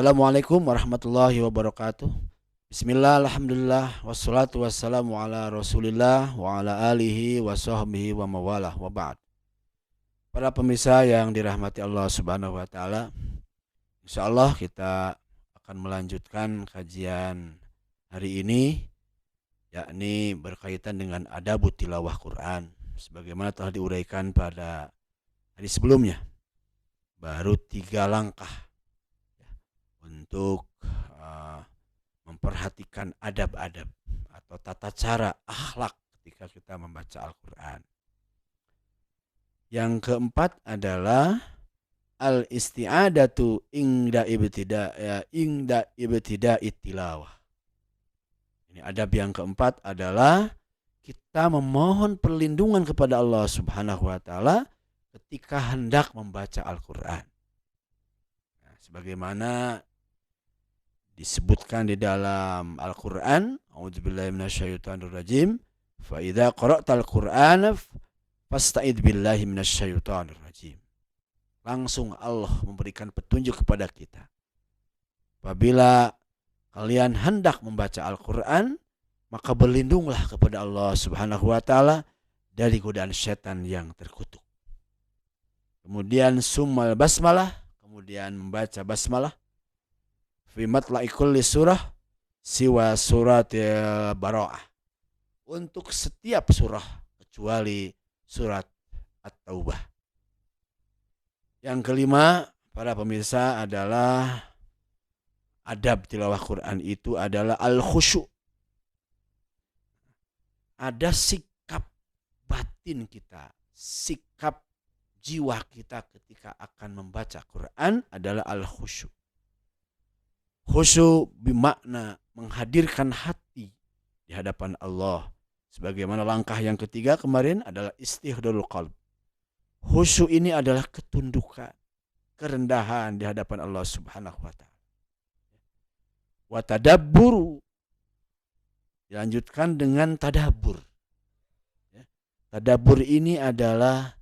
Assalamualaikum warahmatullahi wabarakatuh. Bismillah, alhamdulillah, wassalatu wassalamu ala rasulillah wa ala alihi wa sahbihi wa mawalah wa ba'd. Para pemirsa yang dirahmati Allah subhanahu wa ta'ala, insyaallah kita akan melanjutkan kajian hari ini, yakni berkaitan dengan adab tilawah Quran. Sebagaimana telah diuraikan pada hari sebelumnya, baru 3 langkah untuk memperhatikan adab-adab atau tata cara akhlak ketika kita membaca Al-Quran. Yang keempat adalah al-isti'adatu ingda ibtida'i tilawah. Ini adab yang keempat adalah kita memohon perlindungan kepada Allah Subhanahu wa taala ketika hendak membaca Al-Quran. Nah, sebagaimana disebutkan di dalam Al-Quran, a'udzubillahi minasyaitonirrajim, fa idza qara'tal Qur'ana fasta'id billahi minasyaitonirrajim. Langsung Allah memberikan petunjuk kepada kita. Apabila kalian hendak membaca Al-Quran, maka berlindunglah kepada Allah Subhanahu wa taala dari godaan setan yang terkutuk. Kemudian summal basmalah, kemudian membaca basmalah fi matla'i kulli surah siwa surat Bara'ah. Untuk setiap surah kecuali surat At-Taubah. Yang kelima, para pemirsa, adalah adab tilawah Quran itu adalah al-khusyu'. Ada sikap batin kita, sikap jiwa kita ketika akan membaca Quran adalah al-khusyu'. Khusyu' bermakna menghadirkan hati di hadapan Allah. Sebagaimana langkah yang ketiga kemarin adalah istihdharul qalb. Khusyu' ini adalah ketundukan, kerendahan di hadapan Allah Subhanahu wa taala. Wa tadabburu, dilanjutkan dengan tadabbur. Tadabbur ini adalah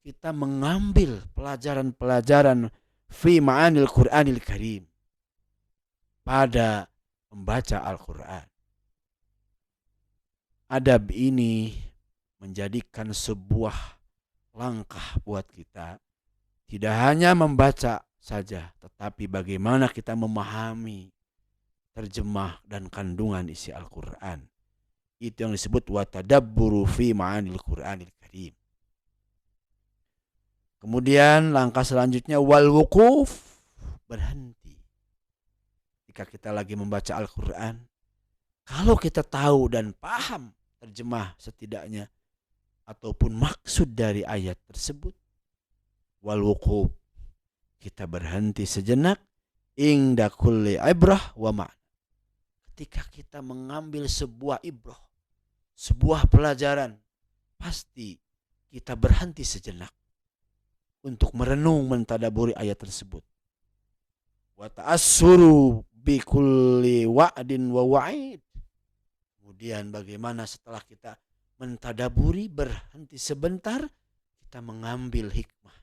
kita mengambil pelajaran-pelajaran fi ma'anil Qur'anil Karim pada membaca Al-Quran. Adab ini menjadikan sebuah langkah buat kita, tidak hanya membaca saja, tetapi bagaimana kita memahami terjemah dan kandungan isi Al-Quran. Itu yang disebut wa tadabburu fi ma'anil Qur'anil Karim. Kemudian langkah selanjutnya wal wuquf, berhenti. Ketika kita lagi membaca Al-Quran, kalau kita tahu dan paham terjemah setidaknya ataupun maksud dari ayat tersebut, wal wuquf, kita berhenti sejenak, ingda kulli ibrah wa ma'na. Ketika kita mengambil sebuah ibrah, sebuah pelajaran, pasti kita berhenti sejenak untuk merenung mentadaburi ayat tersebut. Wa ta'assuru bi kulli wa'din wa wa'id. Kemudian bagaimana setelah kita mentadaburi, berhenti sebentar, kita mengambil hikmah,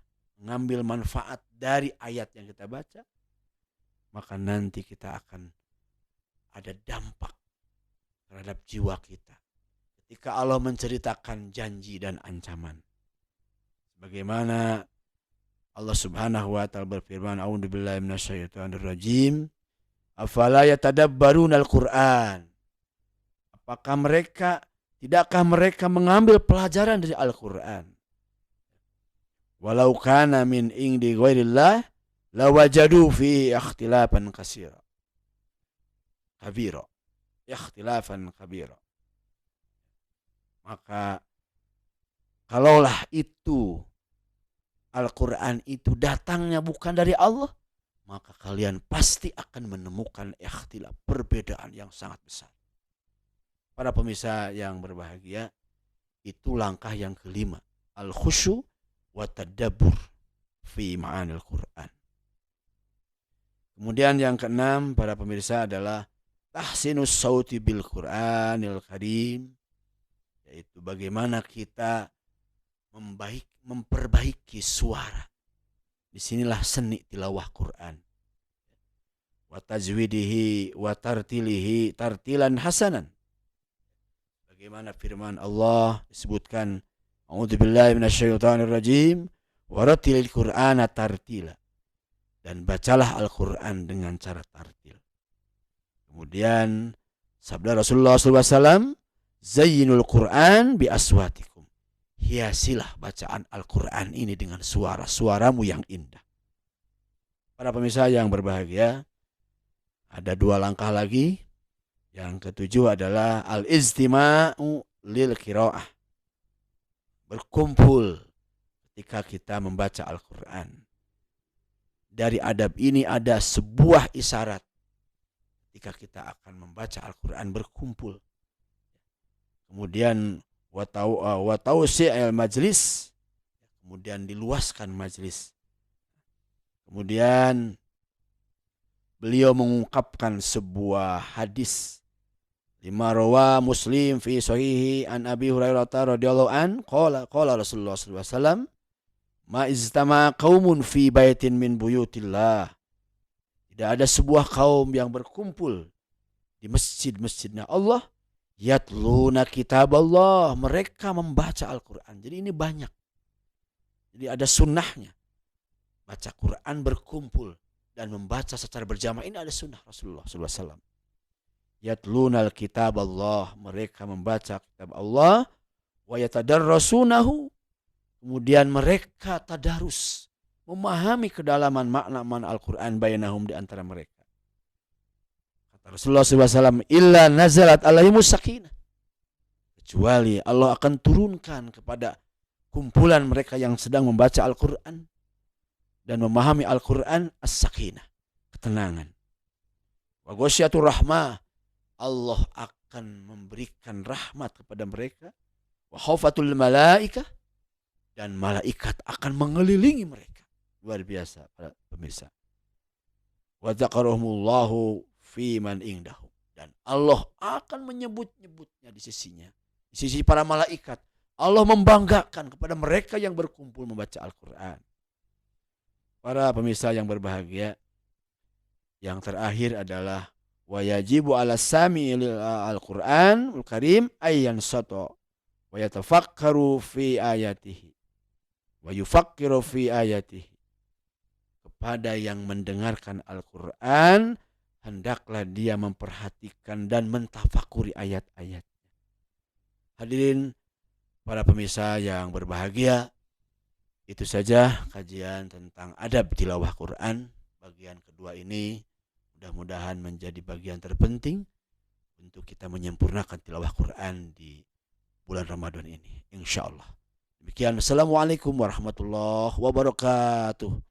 mengambil manfaat dari ayat yang kita baca, maka nanti kita akan ada dampak terhadap jiwa kita ketika Allah menceritakan janji dan ancaman. Bagaimana Allah Subhanahu wa taala berfirman, a'udzubillahi minasyaitonirrajim, afala yatadabbaruna al-Qur'an. Tidakkah mereka mengambil pelajaran dari Al-Qur'an? Walau kana min indi ghairillah lawajadu fi ikhtilafan katsira. Ikhtilafan kabira. Maka kalaulah itu Al-Quran itu datangnya bukan dari Allah, maka kalian pasti akan menemukan ikhtilaf, perbedaan yang sangat besar. Para pemirsa yang berbahagia, itu langkah yang kelima, al-khusyu' wa tadabbur fi ma'anil Quran. Kemudian yang keenam, para pemirsa, adalah tahsinus sauti bil Qur'anil Karim, yaitu bagaimana kita memperbaiki suara. Disinilah seni tilawah Quran. wa tajwidihi wa tartilihi tartilan hasanan. Bagaimana firman Allah disebutkan, a'udzubillahi minasyaitonirrajim, warattilil qur'ana tartila, dan bacalah Al-Qur'an dengan cara tartil. Kemudian sabda Rasulullah SAW, zayyinul Qur'an bi aswatikum, hiasilah bacaan Al-Qur'an ini dengan suara-suaramu yang indah. Para pemirsa yang berbahagia, ada 2 langkah lagi. Yang ketujuh adalah al-istima'u lil qiraah, berkumpul ketika kita membaca Al-Quran. Dari adab ini ada sebuah isyarat ketika kita akan membaca Al-Quran berkumpul. Kemudian watausi'il majlis, kemudian diluaskan majlis. Kemudian beliau mengungkapkan sebuah hadis, lima rawa Muslim fi sahihi an Abi Hurairah radhiyallahu an qala Rasulullah sallallahu alaihi wasallam, ma iztama qaumun fi baitin min buyutillah, tidak ada sebuah kaum yang berkumpul di masjid-masjidnya Allah, yatluna kitab Allah, mereka membaca Al-Quran. Jadi ini banyak, jadi ada sunnahnya baca Quran berkumpul dan membaca secara berjamaah. Ini ada sunnah Rasulullah SAW. Yatlunal kitab Allah, mereka membaca kitab Allah, wa yatadarrasunahu, kemudian mereka tadarus, memahami kedalaman makna-makna Al-Quran bainahum, di antara mereka. Kata Rasulullah SAW, illa nazalat alaihimus sakinah, kecuali Allah akan turunkan kepada kumpulan mereka yang sedang membaca Al-Quran dan memahami Al-Quran as-sakinah, ketenangan. Wa ghasyiatur rahmah, Allah akan memberikan rahmat kepada mereka. Wa khaufatul malaikah, dan malaikat akan mengelilingi mereka. Luar biasa para pemirsa. Wa dzakarahumullahu fi man indahu, dan Allah akan menyebut-nyebutnya di sisinya, di sisi para malaikat. Allah membanggakan kepada mereka yang berkumpul membaca Al-Quran. Para pemirsa yang berbahagia, yang terakhir adalah wa yajibu ala sami al-Quran al-Karim ayyan sato wa yatafakkaru fi ayatihi wa yufakkiru fi ayatihi. Kepada yang mendengarkan Al-Quran, hendaklah dia memperhatikan dan mentafakuri ayat-ayatnya. Hadirin para pemirsa yang berbahagia, itu saja kajian tentang adab tilawah Quran. Bagian kedua ini mudah-mudahan menjadi bagian terpenting untuk kita menyempurnakan tilawah Quran di bulan Ramadan ini, insya Allah. Demikian, assalamualaikum warahmatullahi wabarakatuh.